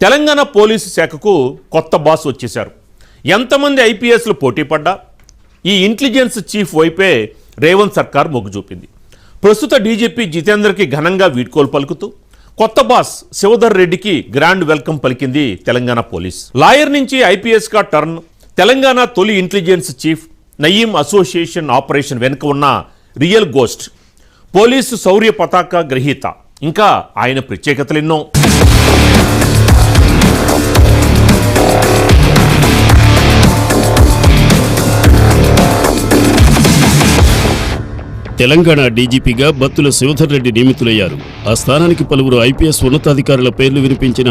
Telangana police శాఖకు కొత్త boss వచ్చేశారు. ఎంతమంది ఐపీఎస్లు పోటీ పడ్డా ఈ ఇంటెలిజెన్స్ చీఫ్ వైపే రేవంత్ సర్కార్ మొగ్గు చూపింది. ప్రస్తుత డీజీపీ జితేందర్కి ఘనంగా వీడ్కోలు పలుకుతూ కొత్త బాస్ శివధర్ రెడ్డికి గ్రాండ్ వెల్కమ్ పలికింది తెలంగాణ పోలీస్. లాయర్ నుంచి ఐపీఎస్గా టర్న్, తెలంగాణ తొలి intelligence chief, Nayeem association operation వెనుక ఉన్న రియల్ గోస్ట్, పోలీసు శౌర్య పతాక గ్రహీత, ఇంకా ఆయన ప్రత్యేకతలెన్నో. తెలంగాణ డీజీపీగా బత్తుల శివధర్ రెడ్డి నియమితులయ్యారు. ఆ స్థానానికి పలువురు ఐపీఎస్ ఉన్నతాధికారుల పేర్లు వినిపించిన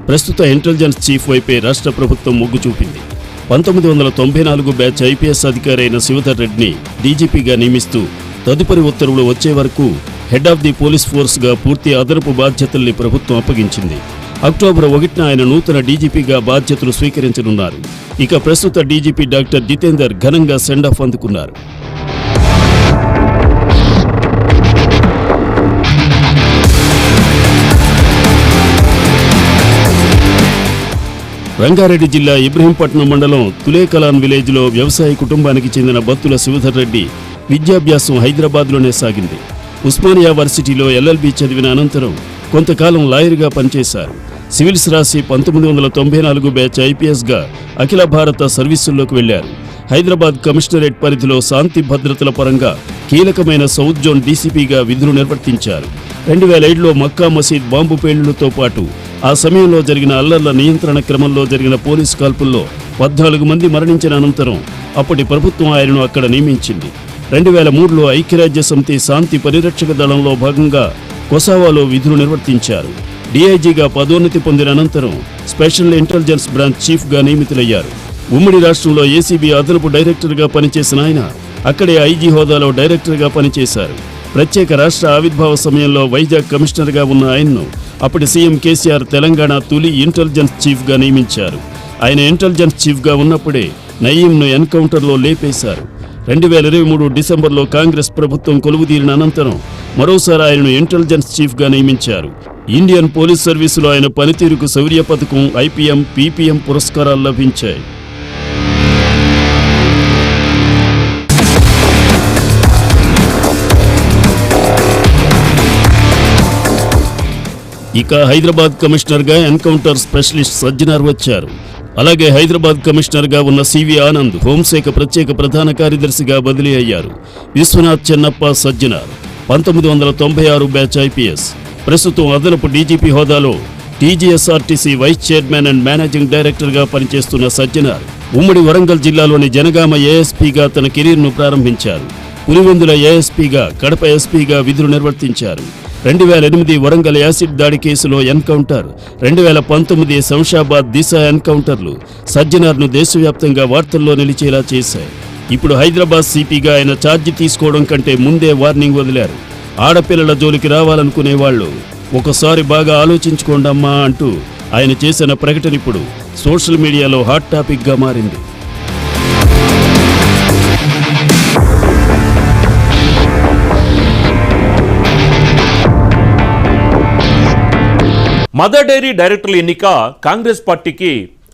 ప్రస్తుత ఇంటెలిజెన్స్ చీఫ్ వైపే రాష్ట్ర ప్రభుత్వం మొగ్గు చూపింది. 1994 బ్యాచ్ ఐపీఎస్ అధికారి అయిన శివధర్ రెడ్డిని డీజీపీగా నియమిస్తూ తదుపరి ఉత్తర్వులు వచ్చే వరకు హెడ్ ఆఫ్ ది పోలీస్ ఫోర్స్గా పూర్తి అదనపు బాధ్యతల్ని ప్రభుత్వం అప్పగించింది. అక్టోబర్ 1న ఆయన నూతన డీజీపీగా బాధ్యతలు స్వీకరించనున్నారు. ఇక ప్రస్తుత డీజీపీ డాక్టర్ జితేందర్ ఘనంగా సెండ్ ఆఫ్ అందుకున్నారు. రంగారెడ్డి జిల్లా ఇబ్రహీంపట్నం మండలం తులేకలాన్ విలేజ్లో వ్యవసాయ కుటుంబానికి చెందిన బత్తుల శివధర్ రెడ్డి విద్యాభ్యాసం హైదరాబాద్లోనే సాగింది. ఉస్మానియా వర్సిటీలో ఎల్ఎల్బీ చదివిన అనంతరం కొంతకాలం లాయర్గా పనిచేశారు. సివిల్స్ రాసి 1994 బ్యాచ్ ఐపీఎస్గా అఖిల భారత సర్వీసుల్లోకి వెళ్లారు. హైదరాబాద్ కమిషనరేట్ పరిధిలో శాంతి భద్రతల పరంగా కీలకమైన సౌత్ జోన్ డీసీపీగా విధులు నిర్వర్తించారు. 2007లో మక్కా మసీద్ బాంబు పేలుళ్లతో పాటు ఆ సమయంలో జరిగిన అల్లర్ల నియంత్రణ క్రమంలో జరిగిన పోలీసు కాల్పుల్లో 14 మంది మరణించిన అనంతరం అప్పటి ప్రభుత్వం ఆయనను అక్కడ నియమించింది. 2003లో ఐక్యరాజ్య సమితి శాంతి పరిరక్షక దళంలో భాగంగా కొసావాలో విధులు నిర్వర్తించారు. డీఐజీగా పదోన్నతి పొందిన అనంతరం స్పెషల్ ఇంటెలిజెన్స్ బ్రాంచ్ చీఫ్గా నియమితులయ్యారు. ఉమ్మడి రాష్ట్రంలో ఏసీబీ అదనపు డైరెక్టర్గా పనిచేసిన ఆయన అక్కడే ఐజీ హోదాలో డైరెక్టర్గా పనిచేశారు. ప్రత్యేక రాష్ట్ర ఆవిర్భావ సమయంలో వైజాగ్ కమిషనర్గా ఉన్న ఆయన్ను అప్పటి సీఎం కేసీఆర్ తెలంగాణ తొలి ఇంటెలిజెన్స్ చీఫ్గా నియమించారు. ఆయన ఇంటెలిజెన్స్ చీఫ్గా ఉన్నప్పుడే నయీంను ఎన్కౌంటర్లో లేపేశారు. 2023 డిసెంబర్లో కాంగ్రెస్ ప్రభుత్వం కొలువుదీరిన అనంతరం మరోసారి ఆయనను ఇంటెలిజెన్స్ చీఫ్గా నియమించారు. ఇండియన్ పోలీస్ సర్వీసులో ఆయన పనితీరుకు శౌర్య పథకం, ఐపీఎం, పీపీఎం పురస్కారాలు లభించాయి. ఇక హైదరాబాద్ కమిషనర్గా ఎన్కౌంటర్ స్పెషలిస్ట్ సజ్జనార్ వచ్చారు. అలాగే హైదరాబాద్ కమిషనర్గా ఉన్న సివి ఆనంద్ హోంశాఖ ప్రత్యేక ప్రధాన కార్యదర్శిగా బదిలీ అయ్యారు. విశ్వనాథ్ చెన్నప్ప సజ్జనార్ 1996 బ్యాచ్ ఐపీఎస్, ప్రస్తుతం అదనపు డీజీపీ హోదాలో TGSRTC vice chairman and managing డైరెక్టర్గా పనిచేస్తున్న సజ్జనార్ ఉమ్మడి వరంగల్ జిల్లాలోని జనగామ ఏఎస్పీగా తన కెరీర్ను ప్రారంభించారు. పులివెందుల ఏఎస్పీగా, కడప ఎస్పీగా విధులు నిర్వర్తించారు. 2008 వరంగల్ యాసిడ్ దాడి కేసులో ఎన్కౌంటర్, 2019 శంషాబాద్ దిశ ఎన్కౌంటర్లు సజ్జనార్ను దేశవ్యాప్తంగా వార్తల్లో నిలిచేలా చేశాయి. ఇప్పుడు హైదరాబాద్ సిపిగా ఆయన ఛార్జీ తీసుకోవడం కంటే ముందే వార్నింగ్ వదిలారు. ఆడపిల్లల జోలికి రావాలనుకునే వాళ్ళు ఒకసారి బాగా ఆలోచించుకోండమ్మా అంటూ ఆయన చేసిన ప్రకటన ఇప్పుడు సోషల్ మీడియాలో హాట్ టాపిక్గా మారింది. మదర్ డైరీ డైరెక్టర్ల ఎన్నిక కాంగ్రెస్ పార్టీకి